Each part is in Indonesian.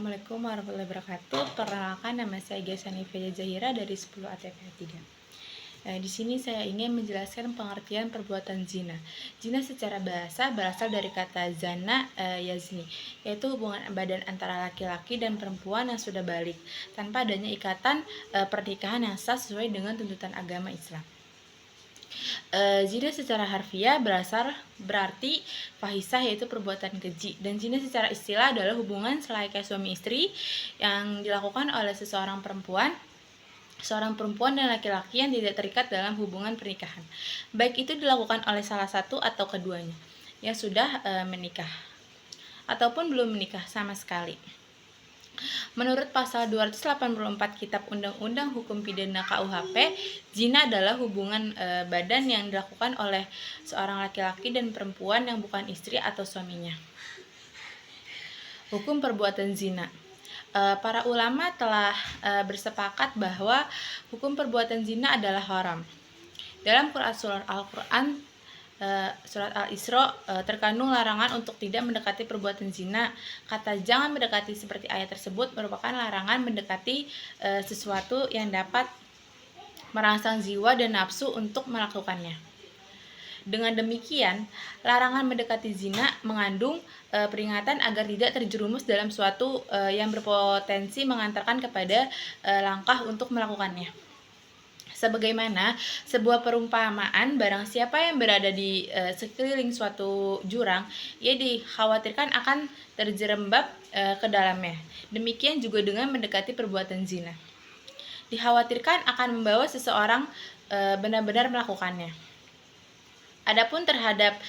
Assalamualaikum warahmatullahi wabarakatuh. Perkenalkan, nama saya Gesani Feja Zahira dari 10 ATP 3. Di sini saya ingin menjelaskan pengertian perbuatan zina. Zina secara bahasa berasal dari kata zana yazni, yaitu hubungan badan antara laki-laki dan perempuan yang sudah balik tanpa adanya ikatan pernikahan yang sah sesuai dengan tuntutan agama Islam. Zina secara harfiah berarti fahisah, yaitu perbuatan keji, dan zina secara istilah adalah hubungan selayaknya suami istri yang dilakukan oleh seorang perempuan dan laki-laki yang tidak terikat dalam hubungan pernikahan, baik itu dilakukan oleh salah satu atau keduanya yang sudah menikah ataupun belum menikah sama sekali. Menurut pasal 284 Kitab Undang-Undang Hukum Pidana KUHP, zina adalah hubungan badan yang dilakukan oleh seorang laki-laki dan perempuan yang bukan istri atau suaminya. Hukum perbuatan zina. Para ulama telah bersepakat bahwa hukum perbuatan zina adalah haram. Dalam surat Al-Quran, surat Al-Isra, terkandung larangan untuk tidak mendekati perbuatan zina. Kata jangan mendekati seperti ayat tersebut merupakan larangan mendekati sesuatu yang dapat merangsang jiwa dan nafsu untuk melakukannya. Dengan demikian, larangan mendekati zina mengandung peringatan agar tidak terjerumus dalam suatu yang berpotensi mengantarkan kepada langkah untuk melakukannya. Sebagaimana sebuah perumpamaan, barang siapa yang berada di sekeliling suatu jurang, ia dikhawatirkan akan terjerembab ke dalamnya. Demikian juga dengan mendekati perbuatan zina. Dikhawatirkan akan membawa seseorang benar-benar melakukannya. Adapun terhadap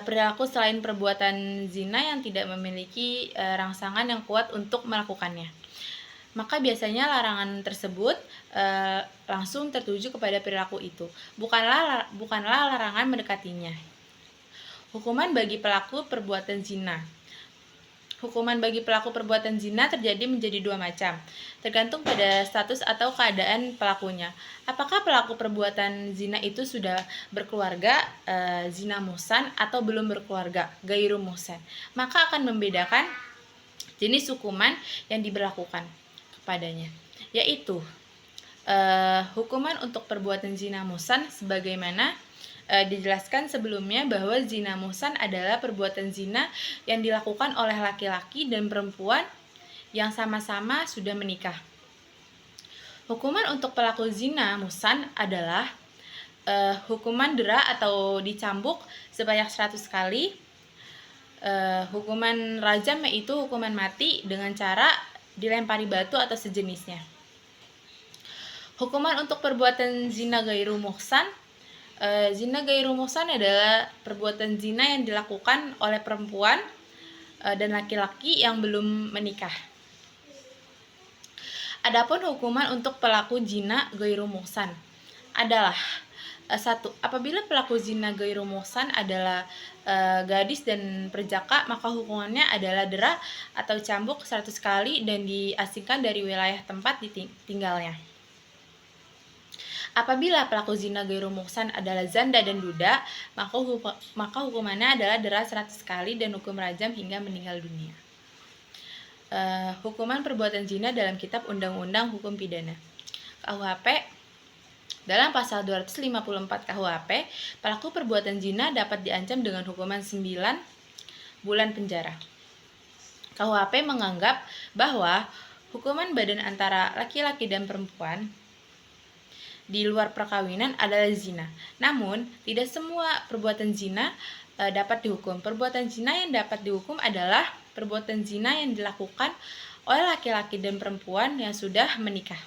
perilaku selain perbuatan zina yang tidak memiliki rangsangan yang kuat untuk melakukannya, maka biasanya larangan tersebut langsung tertuju kepada perilaku itu, bukanlah larangan mendekatinya. Hukuman bagi pelaku perbuatan zina. Hukuman bagi pelaku perbuatan zina terjadi menjadi dua macam, tergantung pada status atau keadaan pelakunya. Apakah pelaku perbuatan zina itu sudah berkeluarga, zina muhsan, atau belum berkeluarga, ghairu muhsan, maka akan membedakan jenis hukuman yang diberlakukan padanya, yaitu hukuman untuk perbuatan zina muhsan sebagaimana dijelaskan sebelumnya, bahwa zina muhsan adalah perbuatan zina yang dilakukan oleh laki-laki dan perempuan yang sama-sama sudah menikah. Hukuman untuk pelaku zina muhsan adalah hukuman dera atau dicambuk sebanyak 100 kali, hukuman rajam yaitu hukuman mati dengan cara dilempari batu atau sejenisnya. Hukuman untuk perbuatan zina ghairu muhsan. Zina ghairu muhsan adalah perbuatan zina yang dilakukan oleh perempuan dan laki-laki yang belum menikah. Adapun hukuman untuk pelaku zina ghairu muhsan adalah 1. Apabila pelaku zina ghairu muhsan adalah gadis dan perjaka, maka hukumannya adalah dera atau cambuk 100 kali dan diasingkan dari wilayah tempat tinggalnya. Apabila pelaku zina ghairu muhsan adalah janda dan duda, maka hukumannya adalah dera 100 kali dan hukum rajam hingga meninggal dunia. Hukuman perbuatan zina dalam Kitab Undang-Undang Hukum Pidana KUHP. Dalam pasal 254 KUHP, pelaku perbuatan zina dapat diancam dengan hukuman 9 bulan penjara. KUHP menganggap bahwa hukuman badan antara laki-laki dan perempuan di luar perkawinan adalah zina. Namun, tidak semua perbuatan zina dapat dihukum. Perbuatan zina yang dapat dihukum adalah perbuatan zina yang dilakukan oleh laki-laki dan perempuan yang sudah menikah.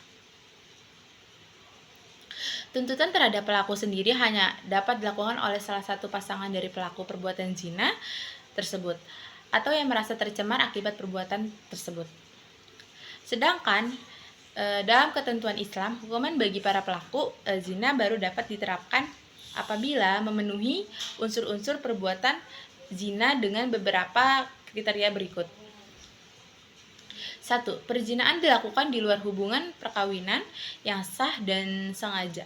Tuntutan terhadap pelaku sendiri hanya dapat dilakukan oleh salah satu pasangan dari pelaku perbuatan zina tersebut atau yang merasa tercemar akibat perbuatan tersebut. Sedangkan dalam ketentuan Islam, hukuman bagi para pelaku zina baru dapat diterapkan apabila memenuhi unsur-unsur perbuatan zina dengan beberapa kriteria berikut. 1. Perzinahan dilakukan di luar hubungan perkawinan yang sah dan sengaja.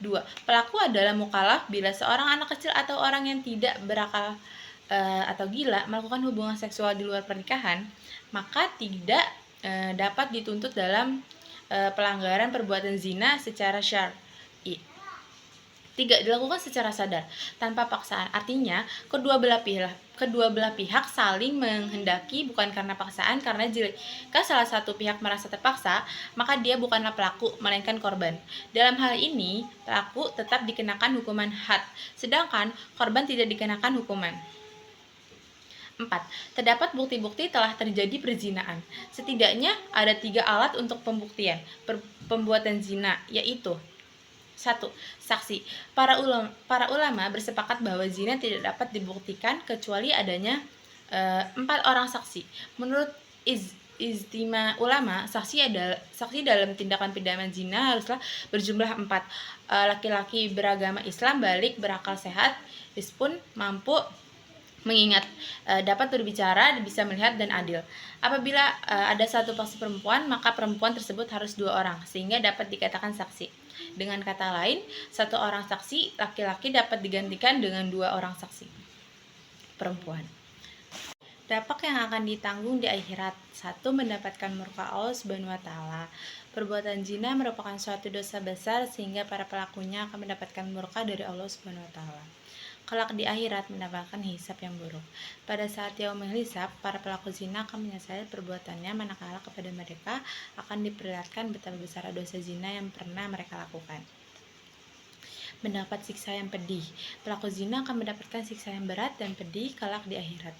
2. Pelaku adalah mukallaf bila seorang anak kecil atau orang yang tidak berakal atau gila melakukan hubungan seksual di luar pernikahan, maka tidak dapat dituntut dalam pelanggaran perbuatan zina secara syar'i. 3. Dilakukan secara sadar tanpa paksaan. Artinya, kedua belah pihak saling menghendaki bukan karena paksaan, karena jika salah satu pihak merasa terpaksa, maka dia bukanlah pelaku melainkan korban. Dalam hal ini, pelaku tetap dikenakan hukuman had, sedangkan korban tidak dikenakan hukuman. 4. Terdapat bukti-bukti telah terjadi perzinaan. Setidaknya ada 3 alat untuk pembuktian pembuatan zina, yaitu 1. Saksi. Para ulama bersepakat bahwa zina tidak dapat dibuktikan kecuali adanya 4 orang saksi. Menurut Ijtima ulama, saksi dalam tindakan pidana zina haruslah berjumlah 4. Laki-laki beragama Islam, balik, berakal sehat, pun mampu mengingat, dapat berbicara, bisa melihat, dan adil. Apabila ada satu saksi perempuan, maka perempuan tersebut harus 2 orang sehingga dapat dikatakan saksi. Dengan kata lain, 1 orang saksi laki-laki dapat digantikan dengan 2 orang saksi perempuan. Dampak yang akan ditanggung di akhirat. 1. Mendapatkan murka Allah Subhanahu wa taala. Perbuatan zina merupakan suatu dosa besar sehingga para pelakunya akan mendapatkan murka dari Allah Subhanahu wa taala. Kelak di akhirat mendapatkan hisab yang buruk. Pada saat yaumul hisab, para pelaku zina akan menyesali perbuatannya, manakala kepada mereka akan diperlihatkan betapa besar dosa zina yang pernah mereka lakukan. Mendapat siksa yang pedih. Pelaku zina akan mendapatkan siksa yang berat dan pedih kelak di akhirat.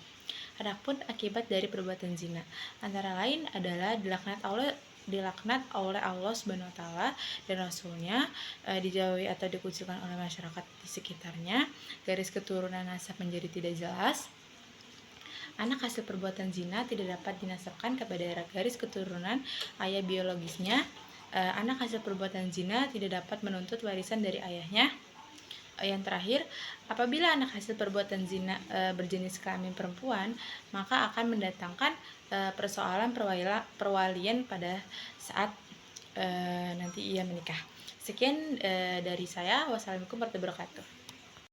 Adapun akibat dari perbuatan zina antara lain adalah dilaknat oleh Allah Subhanahu wa taala dan Rasulnya, dijauhi atau dikucilkan oleh masyarakat di sekitarnya, garis keturunan nasab menjadi tidak jelas. Anak hasil perbuatan zina tidak dapat dinasabkan kepada garis keturunan ayah biologisnya. Anak hasil perbuatan zina tidak dapat menuntut warisan dari ayahnya. Yang terakhir, apabila anak hasil perbuatan zina berjenis kelamin perempuan, maka akan mendatangkan persoalan perwalian pada saat nanti ia menikah. Sekian dari saya. Wassalamualaikum warahmatullahi wabarakatuh.